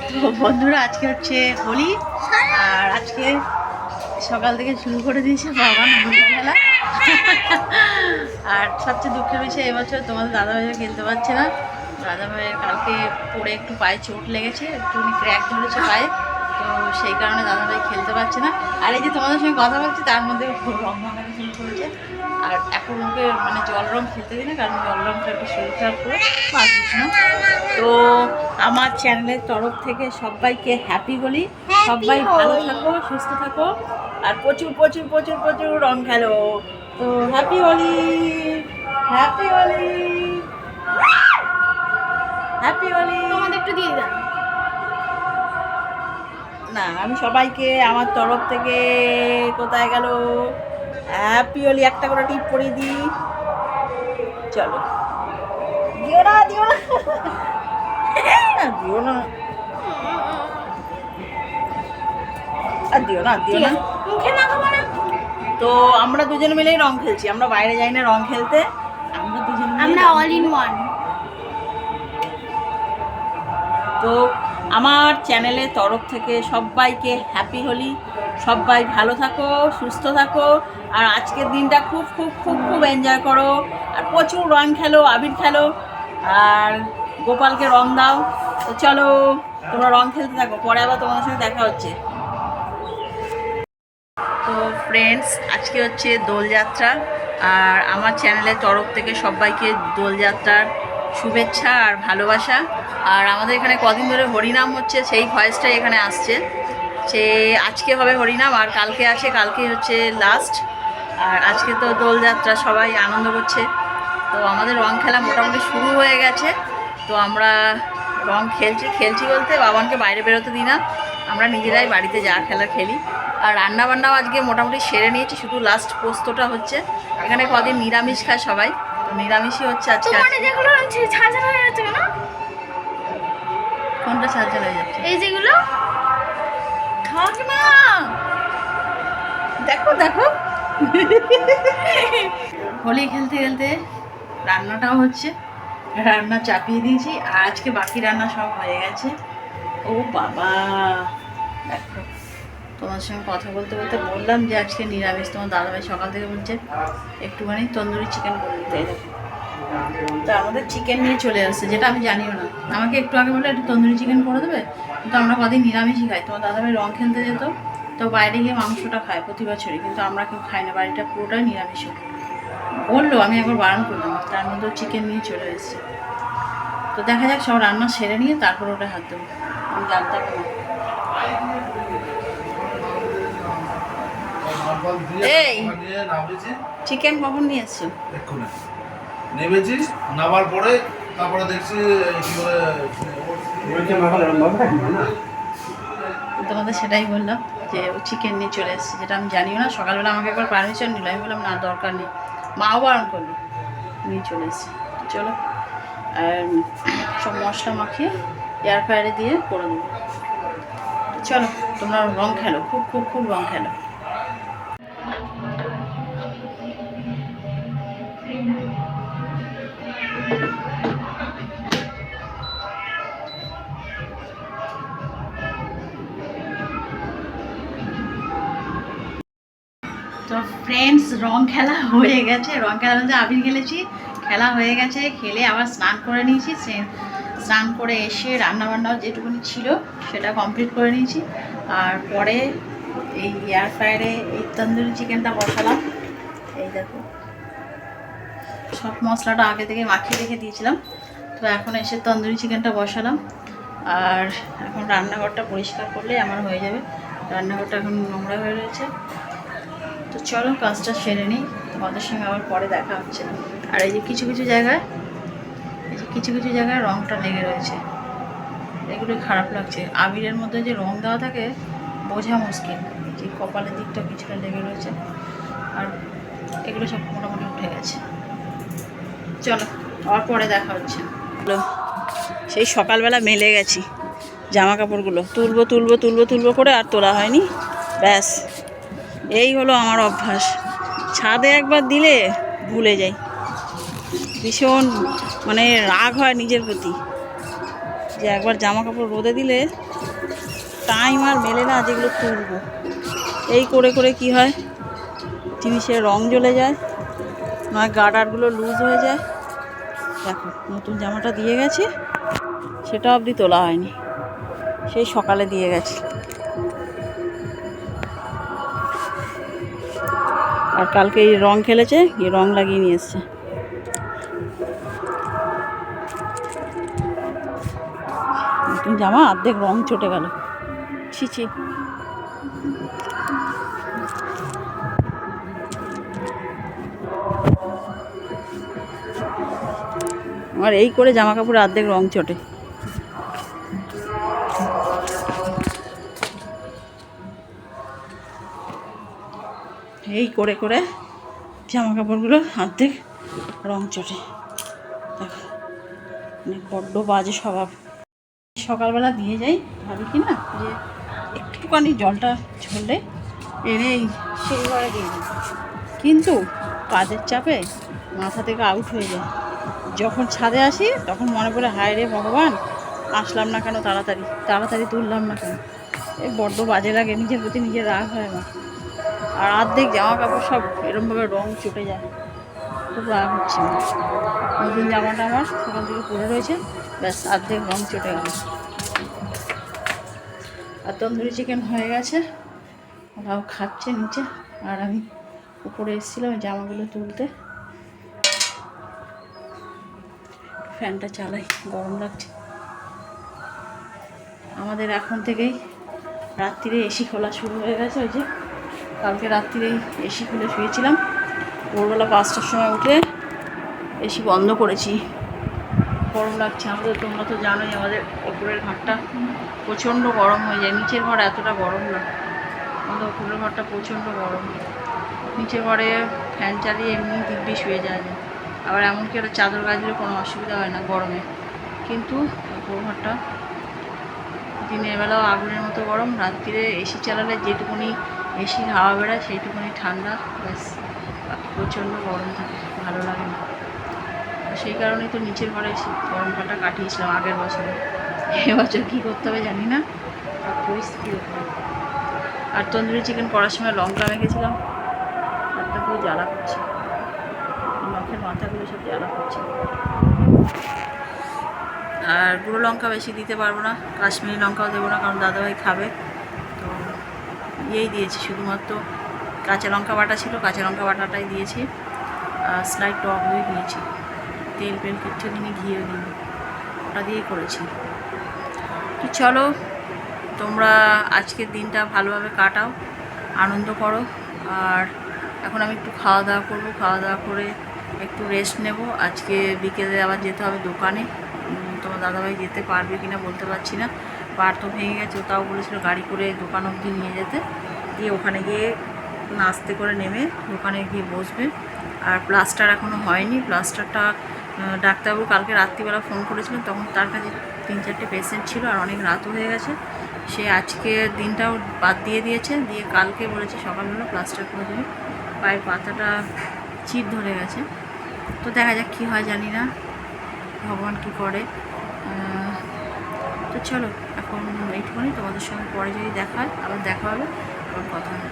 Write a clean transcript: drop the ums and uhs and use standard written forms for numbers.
তো বন্ধুরা আজকে হচ্ছে হোলি, আর আজকে সকাল থেকে শুরু করে দিয়েছে বাবা হোলি খেলা। আর সবচেয়ে দুঃখের বিষয় এবছর তোমাদের দাদাভাইও খেলতে পারছে না। দাদাভাইয়ের কালকে পড়ে একটু পায়ে চোট লেগেছে, একটুখানি ক্র্যাক ধরেছে পায়ে, তো সেই কারণে দাদাভাই খেলতে পারছে না। আর এই যে তোমাদের সঙ্গে কথা বলছি তার মধ্যে রং ভাঙাতে শুরু করেছে। আর এখন ওকে মানে জল রং খেলতে দিই না, কারণ জল রংটা একটু শরীর খারাপ করে পারছিস না। তো আমার চ্যানেলের তরফ থেকে সবাইকে হ্যাপি হোলি। সবাই ভালো থাকো, সুস্থ থাকো, আর প্রচুর প্রচুর প্রচুর প্রচুর রং খেলো। তো happy Holi, happy Holi, happy Holi. তোমাদের একটু দিয়ে দাও না, আমি সবাইকে আমার তরফ থেকে, কোথায় গেল, হ্যাপি হোলি একটা করে টিপ পরিয়ে দিই। চলো, দিও না দিও না দিও না, আর দিও না দিও না। মুখে মাখাবো না। তো আমরা দুজন মিলেই রং খেলছি, আমরা বাইরে যাই না রং খেলতে, আমরা দুজন আমরা অল ইন ওয়ান। তো আমার চ্যানেলের তরফ থেকে সবাইকে হ্যাপি হোলি। সবাই ভালো থাকো, সুস্থ থাকো, আর আজকের দিনটা খুব খুব খুব খুব এনজয় করো, আর প্রচুর রং খেলো, আবির খেলো, আর গোপালকে রং দাও। তো চলো তোমরা রং খেলতে থাকো, পরে আবার তোমাদের সঙ্গে দেখা হচ্ছে। তো ফ্রেন্ডস, আজকে হচ্ছে দোলযাত্রা, আর আমার চ্যানেলের তরফ থেকে সবাইকে দোলযাত্রার শুভেচ্ছা আর ভালোবাসা। আর আমাদের এখানে কদিন ধরে হরিনাম হচ্ছে, সেই ভয়েসটাই এখানে আসছে। সে আজকে হবে হরিনাম, আর কালকে আছে, কালকে হচ্ছে লাস্ট, আর আজকে তো দোলযাত্রা, সবাই আনন্দ করছে। তো আমাদের রং খেলা মোটামুটি শুরু হয়ে গেছে। তো আমরা রং খেলছি বলতে বাবানকে বাইরে বেরোতে দিই না, আমরা নিজেরাই বাড়িতে যা খেলা খেলি। আর রান্নাবান্নাও আজকে মোটামুটি সেরে নিয়েছি, শুধু লাস্ট পোস্তটা হচ্ছে। এখানে কদিন নিরামিষ খায় সবাই, তো নিরামিষই হচ্ছে আজকে। যেগুলো ছাড়া হয়ে যাচ্ছে কেন? কোনটা ছালছাল হয়ে যাচ্ছে? এই যেগুলো থাক না, দেখো দেখো। হোলি খেলতে খেলতে রান্নাটাও হচ্ছে, রান্না চাপিয়ে দিয়েছি, আর আজকে বাকি রান্না সব হয়ে গেছে। ও বাবা, দেখো তোমার সঙ্গে কথা বলতে বলতে বললাম যে আজকে নিরামিষ। তোমার দাদাভাই সকাল থেকে বলছে একটুখানি তন্দুরি চিকেন করে দিতে, দেখো। তো আমাদের চিকেন নিয়ে চলে আসছে, যেটা আমি জানিও না। আমাকে একটু আগে বলে একটু তন্দুরি চিকেন করে দেবে, কিন্তু আমরা কদিন নিরামিষই খাই। তোমার দাদাভাই রং খেলতে যেত, তো বাইরে গিয়ে মাংসটা খায় প্রতি বছরই, কিন্তু আমরা কেউ খাই না, বাড়িটা পুরোটাই নিরামিষ। বললো, আমি একবার বারণ করলাম, তার মধ্যে চিকেন নিয়ে চলে এসেছে। তো দেখা যাক, সব রান্না সেরে নিয়ে তারপর ওটা হাত দেবো, আমি জানতাম না। এই চিকেন কখন নিয়ে এসছো? নেমেছিস, নামার পরে তারপরে দেখছি কি তোমাদের সেটাই বললাম যে ও চিকেন নিয়ে চলে এসেছে, যেটা আমি জানিও না। সকালবেলা আমাকে একবার পারমিশন নিল, আমি বললাম না দরকার নেই, মাও বারণ করলো, নিয়ে চলে এসেছি। চলো, আর সব মশলা মাখিয়ে এয়ার ফ্রায়ারে দিয়ে করে দেবো। চলো তোমরা রং খেলো, খুব খুব খুব রং খেলো। তো ফ্রেন্ডস, রং খেলা হয়ে গেছে, রং খেলা বলতে আবির খেলেছি, খেলা হয়ে গেছে। খেলে আবার স্নান করে নিয়েছি, স্নান করে এসে রান্নাবান্নাও যেটুকুনি ছিল সেটা কমপ্লিট করে নিয়েছি। আর পরে এই এয়ার ফ্রায়ারে এই তন্দুরি চিকেনটা বসালাম। এই দেখো, সব মশলাটা আগে থেকে মাখিয়ে রেখে দিয়েছিলাম। তো এখন এসে তন্দুরি চিকেনটা বসালাম, আর এখন রান্নাঘরটা পরিষ্কার করলে আমার হয়ে যাবে। রান্নাঘরটা এখন নোংরা হয়ে রয়েছে। তো চলো কাজটা সেরে নিই, তোমাদের সঙ্গে আবার পরে দেখা হচ্ছে। আর এই যে কিছু কিছু জায়গায়, এই যে কিছু কিছু জায়গায় রঙটা লেগে রয়েছে, এগুলো খারাপ লাগছে। আবিরের মধ্যে যে রং দেওয়া থাকে বোঝা মুশকিল। যে কপালের দিকটা কিছুটা লেগে রয়েছে, আর এগুলো সব মোটামুটি উঠে গেছে। চলো আবার পরে দেখা হচ্ছে। সেই সকালবেলা মেলে গেছি জামা কাপড়গুলো, তুলবো তুলবো তুলবো তুলবো করে আর তোলা হয়নি। ব্যাস, এই হলো আমার অভ্যাস। ছাদে একবার দিলে ভুলে যাই, ভীষণ মানে রাগ হয় নিজের প্রতি, যে একবার জামা কাপড় রোদে দিলে টাইম আর মেলে না যেগুলো তুলবো। এই করে করে কি হয়, জিনিসের রং জ্বলে যায়, নয় গার্ডারগুলো লুজ হয়ে যায়। দেখো নতুন জামাটা দিয়ে গেছে, সেটা অবধি তোলা হয়নি, সেই সকালে দিয়ে গেছে। আর কালকে এই রং খেলেছে, এই রং লাগিয়ে নিয়ে এসছে। নতুন জামা অর্ধেক রং চটে গেল, ছি ছি। আমার এই করে জামা কাপড় অর্ধেক রং চটে। এই করে করে জামা কাপড়গুলো অর্ধেক রং চটে। দেখো মানে বড্ড বাজে স্বভাব। সকালবেলা দিয়ে যাই, ভাবি কি না যে একটুখানি জলটা ঝরলে এনে সেই ঘরে দিয়ে দিই, কিন্তু কাজের চাপে মাথা থেকে আউট হয়ে যায়। যখন ছাদে আসি তখন মনে পড়ে, হায় রে ভগবান, আসলাম না কেন তাড়াতাড়ি, তাড়াতাড়ি তুললাম না কেন। এই বড্ড বাজে লাগে, নিজের প্রতি নিজের রাগ হয় আমার। আর অর্ধেক জামা কাপড় সব এরমভাবে রং চটে যায়, খুব রাগ হচ্ছে আমার। নতুন জামাটা আমার সকাল থেকে পরে রয়েছে, ব্যাস অর্ধেক রং চটে গেল। আর তন্দুরি চিকেন হয়ে গেছে, ওরাও খাচ্ছে নিচে, আর আমি উপরে এসেছিলাম জামাগুলো তুলতে। ফ্যানটা চালাই, গরম লাগছে। আমাদের এখন থেকেই রাত্রিরে এসি খোলা শুরু হয়ে গেছে। ওই যে কালকে রাত্রিরেই এসি খুলে শুয়েছিলাম, ভোরবেলা 5টার সময় উঠে এসি বন্ধ করেছি। গরম লাগছে আমাদের, তোমরা তো জানোই আমাদের ওপরের ঘরটা প্রচণ্ড গরম হয়ে যায়। নিচের ঘর এতটা গরম না, আমাদের ওপরের ঘরটা প্রচণ্ড গরম। নিচের ঘরে ফ্যান চালিয়ে এমনি দিব্যি শুয়ে যায়, আবার এমনকি একটা চাদর গাছলেও কোনো অসুবিধা হয় না গরমে। কিন্তু ওপর ঘরটা দিনের বেলাও আগুনের মতো গরম, রাত্রিরে এসি চালালে যেটুকুনি এসির হাওয়া বেড়ায় সেইটুকুনি ঠান্ডা, ব্যাস প্রচণ্ড গরম থাকে, ভালো লাগে না। সেই কারণেই তো নিচের ঘরে এসে গরমকালটা কাটিয়েছিলাম আগের বছরে। এবছর কী করতে হবে জানি না, সব পরিস্থিতির উপরে। আর তন্দুরি চিকেন করার সময় লঙ্কা মেখেছিলাম, হাতটা পুরো জ্বালা করছে, নখের মাথাগুলো সব জ্বালা করছে। আর গুঁড়ো লঙ্কা বেশি দিতে পারবো না, কাশ্মীরি লঙ্কাও দেবো না, কারণ দাদাভাই খাবে। তো ইয়েই দিয়েছি, শুধুমাত্র কাঁচা লঙ্কা বাটা ছিল, কাঁচা লঙ্কা বাটাটাই দিয়েছি, স্লাইড টক দই দিয়েছি, তেল পেল কিচ্ছু দিনই ঘিও দিই, ওটা দিয়েই করেছি। তো চলো তোমরা আজকের দিনটা ভালোভাবে কাটাও, আনন্দ করো। আর এখন আমি একটু খাওয়া দাওয়া করবো, খাওয়া দাওয়া করে একটু রেস্ট নেব। আজকে বিকেলে আবার যেতে হবে দোকানে। তোমার দাদাভাই যেতে পারবে কিনা বলতে পারছি না, পার তো ভেঙে গেছে, তাও বলেছিল গাড়ি করে দোকান অবধি নিয়ে যেতে, দিয়ে ওখানে গিয়ে নাস্তে করে নেমে দোকানে গিয়ে বসবে। আর প্লাস্টার এখনও হয়নি, প্লাস্টারটা ডাক্তারবাবু কালকে রাত্রিবেলা ফোন করেছিলেন, তখন তার কাছে 3-4টে পেশেন্ট ছিল আর অনেক রাতও হয়ে গেছে। সে আজকে দিনটাও বাদ দিয়ে দিয়েছে, দিয়ে কালকে বলেছে সকালবেলা প্লাস্টার করে দেবে। পায়ের পাতাটা চির ধরে গেছে, তো দেখা যাক কী হয়, জানি না ভগবান কী করে। তো চলো এখন এইটুকুনি, তোমাদের সঙ্গে পরে যদি দেখা হয় আবার দেখা হবে, আবার কথা হবে।